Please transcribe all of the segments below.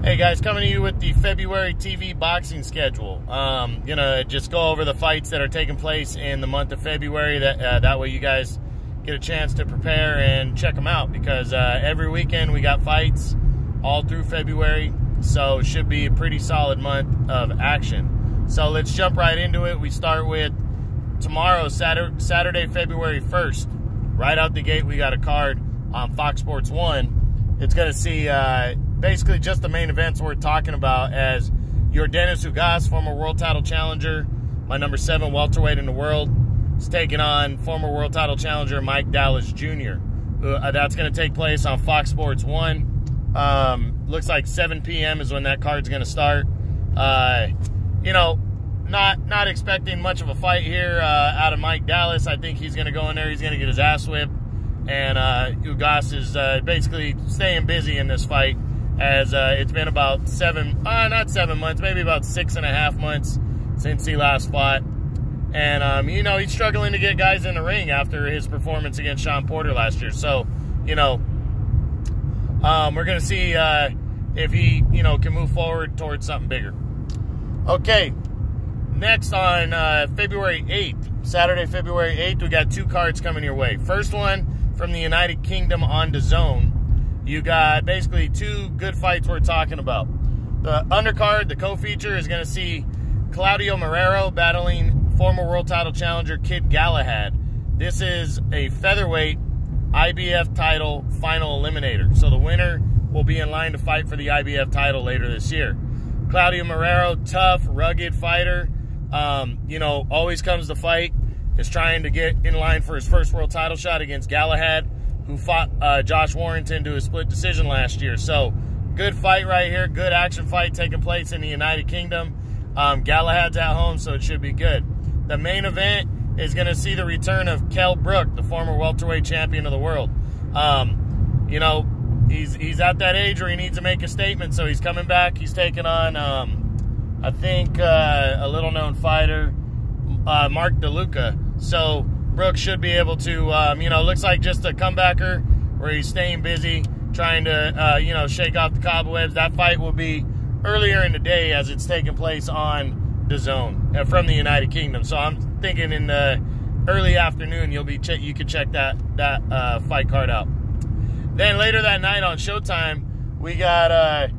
Hey guys, coming to you with the February TV boxing schedule. Gonna just go over the fights that are taking place in the month of February. That way you guys get a chance to prepare and check them out, because every weekend we got fights all through February, so it should be a pretty solid month of action. So let's jump right into it. We start with tomorrow, Saturday, February 1st. Right out the gate, we got a card on Fox Sports 1. It's going to see basically just the main events we're talking about, as your Dennis Ugas, former world title challenger, my number 7 welterweight in the world, is taking on former world title challenger Mike Dallas Jr. That's going to take place on Fox Sports 1. Looks like 7 p.m. is when that card's going to start. Not expecting much of a fight here out of Mike Dallas. I think he's going to go in there, he's going to get his ass whipped. And Ugas is basically staying busy in this fight, as it's been about not 7 months, maybe about 6.5 months since he last fought. And, he's struggling to get guys in the ring after his performance against Sean Porter last year. So, we're going to see if he, can move forward towards something bigger. Okay, next on February 8th, Saturday, February 8th, we got 2 cards coming your way. First one from the United Kingdom on DAZN. You got basically 2 good fights we're talking about. The undercard, the co-feature, is going to see Claudio Marrero battling former world title challenger Kid Galahad. This is a featherweight IBF title final eliminator. So the winner will be in line to fight for the IBF title later this year. Claudio Marrero, tough, rugged fighter. Always comes to fight. Is trying to get in line for his first world title shot against Galahad, who fought Josh Warrington to a split decision last year. So, good fight right here. Good action fight taking place in the United Kingdom. Galahad's at home, so it should be good. The main event is going to see the return of Kell Brook, the former welterweight champion of the world. He's at that age where he needs to make a statement, so he's coming back. He's taking on, I think, a little-known fighter, Mark DeLuca. So Brooks should be able to, looks like just a comebacker where he's staying busy, trying to, shake off the cobwebs. That fight will be earlier in the day, as it's taking place on DAZN from the United Kingdom. So I'm thinking in the early afternoon you can check that fight card out. Then later that night on Showtime, we got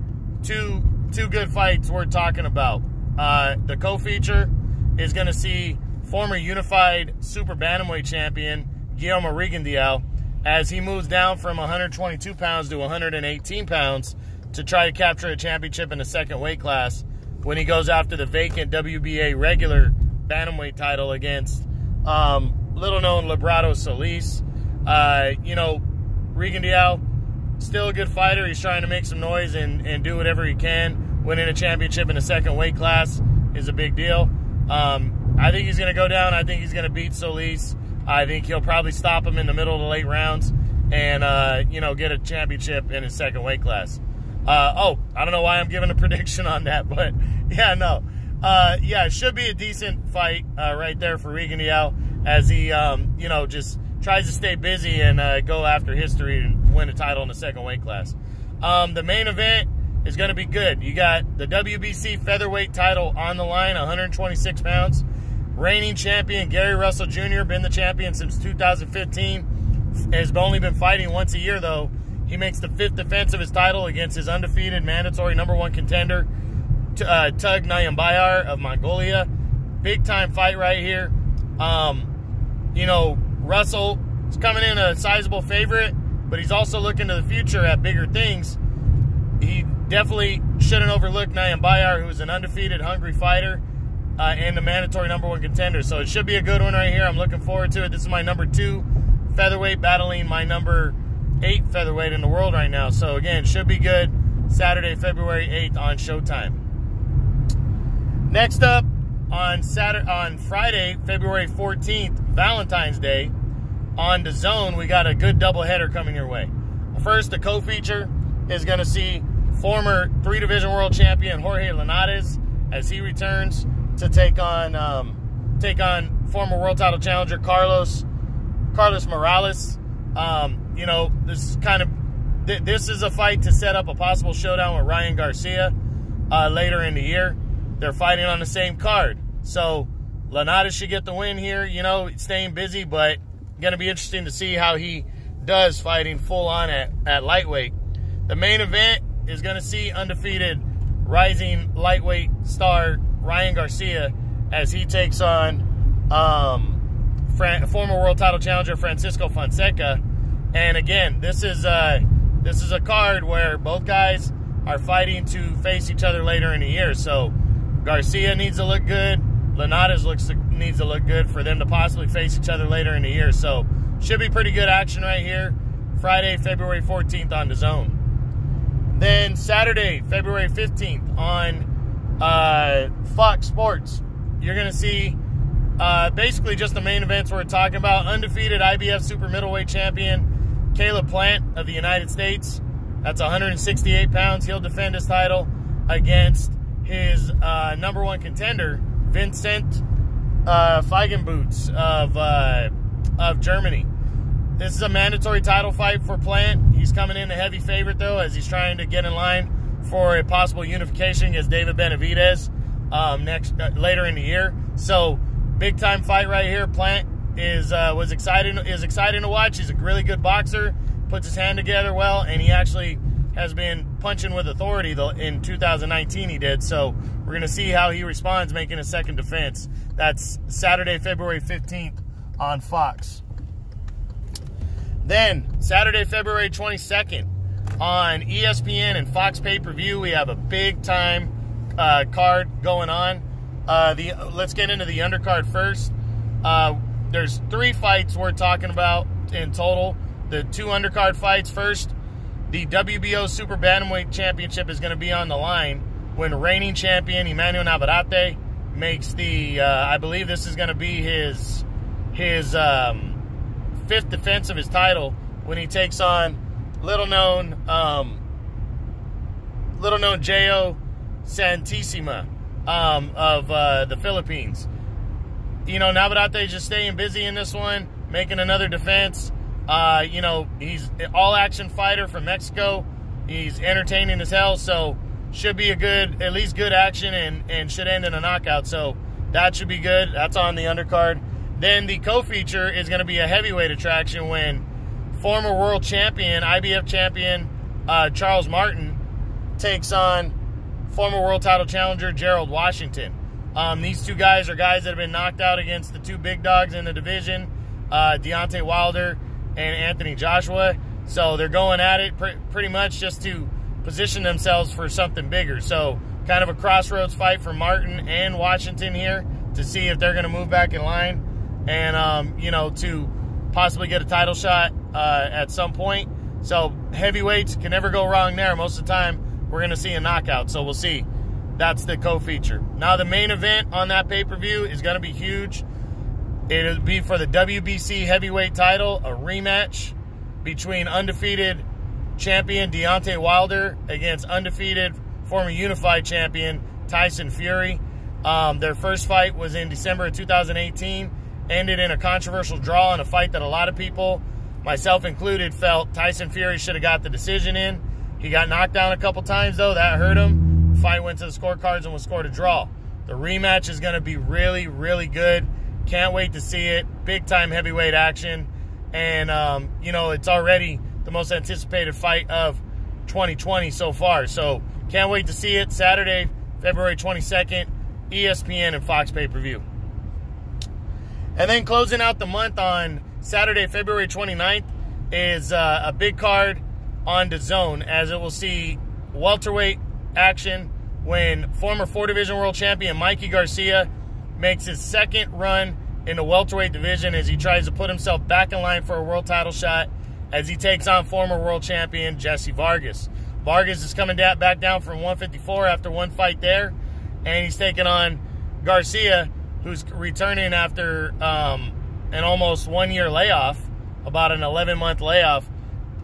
two good fights we're talking about. The co-feature is going to see former unified super bantamweight champion Guillermo Rigondeaux, as he moves down from 122 pounds to 118 pounds to try to capture a championship in the second weight class, when he goes after the vacant WBA regular bantamweight title against little-known Librado Solis. Rigondeaux, still a good fighter. He's trying to make some noise and do whatever he can. Winning a championship in the second weight class is a big deal. I think he's going to go down. I think he's going to beat Solis. I think he'll probably stop him in the middle of the late rounds and, get a championship in his second weight class. I don't know why I'm giving a prediction on that, but yeah, no. It should be a decent fight right there for Rigondeaux, as he, just tries to stay busy and go after history and win a title in the second weight class. The main event is going to be good. You got the WBC featherweight title on the line, 126 pounds. Reigning champion Gary Russell Jr., been the champion since 2015. Has only been fighting once a year, though. He makes the 5th defense of his title against his undefeated mandatory #1 contender, Tug Nyambayar of Mongolia. Big-time fight right here. Russell is coming in a sizable favorite, but he's also looking to the future at bigger things. He definitely shouldn't overlook Nyambayar, who is an undefeated, hungry fighter, and the mandatory #1 contender. So it should be a good one right here. I'm looking forward to it. This is my number 2 featherweight battling my number 8 featherweight in the world right now. So again, should be good. Saturday, February 8th on Showtime. Next up, on Friday, February 14th, Valentine's Day, on DAZN, we got a good doubleheader coming your way. First, the co-feature is going to see former 3-division world champion Jorge Linares, as he returns to take on former world title challenger Carlos Morales. This is kind of this is a fight to set up a possible showdown with Ryan Garcia later in the year. They're fighting on the same card. So Lanata should get the win here, you know, staying busy, but going to be interesting to see how he does fighting full on at lightweight. The main event is going to see undefeated rising lightweight star Ryan Garcia as he takes on former world title challenger Francisco Fonseca. And again, this is a card where both guys are fighting to face each other later in the year. So Garcia needs to look good. Lanata needs to look good for them to possibly face each other later in the year. So should be pretty good action right here. Friday, February 14th on DAZN. Then Saturday, February 15th on Fox Sports, you're going to see basically just the main events we're talking about. Undefeated IBF super middleweight champion Caleb Plant of the United States. That's 168 pounds. He'll defend his title against his #1 contender, Vincent Feigenboots of Germany. This is a mandatory title fight for Plant. He's coming in a heavy favorite, though, as he's trying to get in line for a possible unification against David Benavidez later in the year. So, big-time fight right here. Plant is exciting to watch. He's a really good boxer, puts his hand together well, and he actually has been punching with authority, though. In 2019 he did. So, we're going to see how he responds making a second defense. That's Saturday, February 15th on Fox. Then, Saturday, February 22nd, on ESPN and Fox Pay-Per-View, we have a big-time card going on. Let's get into the undercard first. There's 3 fights we're talking about in total. The 2 undercard fights first. The WBO Super Bantamweight Championship is going to be on the line when reigning champion Emmanuel Navarrete makes the, I believe this is going to be his 5th defense of his title when he takes on little known J.O. Santissima of the Philippines. You know, Navarrete just staying busy in this one, making another defense. You know, he's an all-action fighter from Mexico. He's entertaining as hell, so should be at least good action and should end in a knockout. So that should be good. That's on the undercard. Then the co-feature is going to be a heavyweight attraction when former world champion, IBF champion Charles Martin takes on former world title challenger Gerald Washington. These 2 guys are guys that have been knocked out against the 2 big dogs in the division, Deontay Wilder and Anthony Joshua. So they're going at it pretty much just to position themselves for something bigger. So kind of a crossroads fight for Martin and Washington here to see if they're going to move back in line and, you know, to possibly get a title shot at some point. So heavyweights can never go wrong there. Most of the time, we're going to see a knockout. So we'll see. That's the co-feature. Now, the main event on that pay-per-view is going to be huge. It'll be for the WBC heavyweight title, a rematch between undefeated champion Deontay Wilder against undefeated former unified champion Tyson Fury. Their first fight was in December of 2018. Ended in a controversial draw in a fight that a lot of people, myself included, felt Tyson Fury should have got the decision in. He got knocked down a couple times, though. That hurt him. The fight went to the scorecards and was scored a draw. The rematch is going to be really, really good. Can't wait to see it. Big-time heavyweight action. And, you know, it's already the most anticipated fight of 2020 so far. So, can't wait to see it. Saturday, February 22nd, ESPN and Fox Pay-Per-View. And then closing out the month on Saturday, February 29th is a big card on DAZN, as it will see welterweight action when former 4-division world champion Mikey Garcia makes his 2nd run in the welterweight division as he tries to put himself back in line for a world title shot as he takes on former world champion Jesse Vargas. Vargas is coming back down from 154 after 1 fight there, and he's taking on Garcia, who's returning after an almost 1-year layoff, about an 11-month layoff.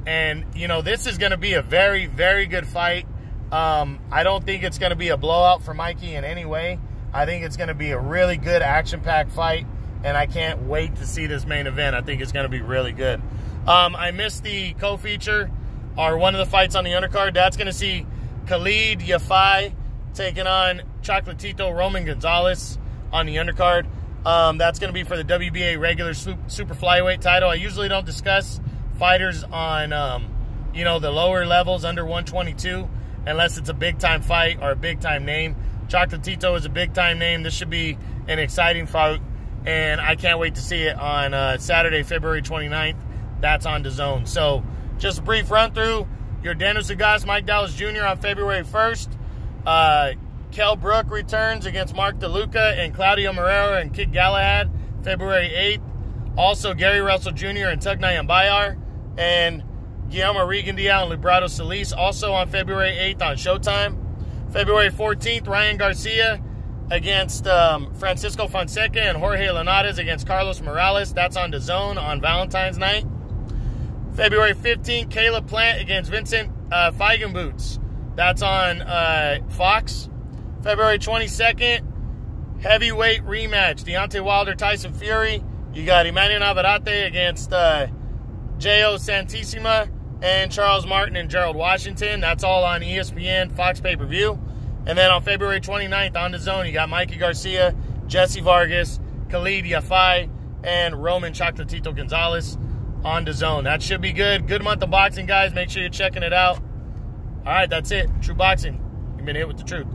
And, you know, this is going to be a very, very good fight. I don't think it's going to be a blowout for Mikey in any way. I think it's going to be a really good action-packed fight, and I can't wait to see this main event. I think it's going to be really good. I missed the co-feature are one of the fights on the undercard. That's going to see Khalid Yafai taking on Chocolatito Roman Gonzalez on the undercard. That's going to be for the WBA regular super flyweight title. I usually don't discuss fighters on, the lower levels under 122 unless it's a big-time fight or a big-time name. Chocolatito is a big-time name. This should be an exciting fight, and I can't wait to see it on Saturday, February 29th. That's on DAZN. So just a brief run-through. Your Daniel Sagas, Mike Dallas Jr. on February 1st. Kell Brook returns against Mark DeLuca and Claudio Marrero and Kid Galahad, February 8th. Also, Gary Russell Jr. and Tugnay Mbayar and Guillermo Regendial and Librado Solis, also on February 8th on Showtime. February 14th, Ryan Garcia against Francisco Fonseca and Jorge Linares against Carlos Morales. That's on DAZN on Valentine's night. February 15th, Caleb Plant against Vincent Feigenboots. That's on Fox. February 22nd, heavyweight rematch. Deontay Wilder, Tyson Fury. You got Emmanuel Navarrete against J.O. Santissima and Charles Martin and Gerald Washington. That's all on ESPN, Fox pay-per-view. And then on February 29th on DAZN, you got Mikey Garcia, Jesse Vargas, Khalid Yafai, and Roman Chocolatito Gonzalez on DAZN. That should be good. Good month of boxing, guys. Make sure you're checking it out. All right, that's it. True Boxing. You've been hit with the truth.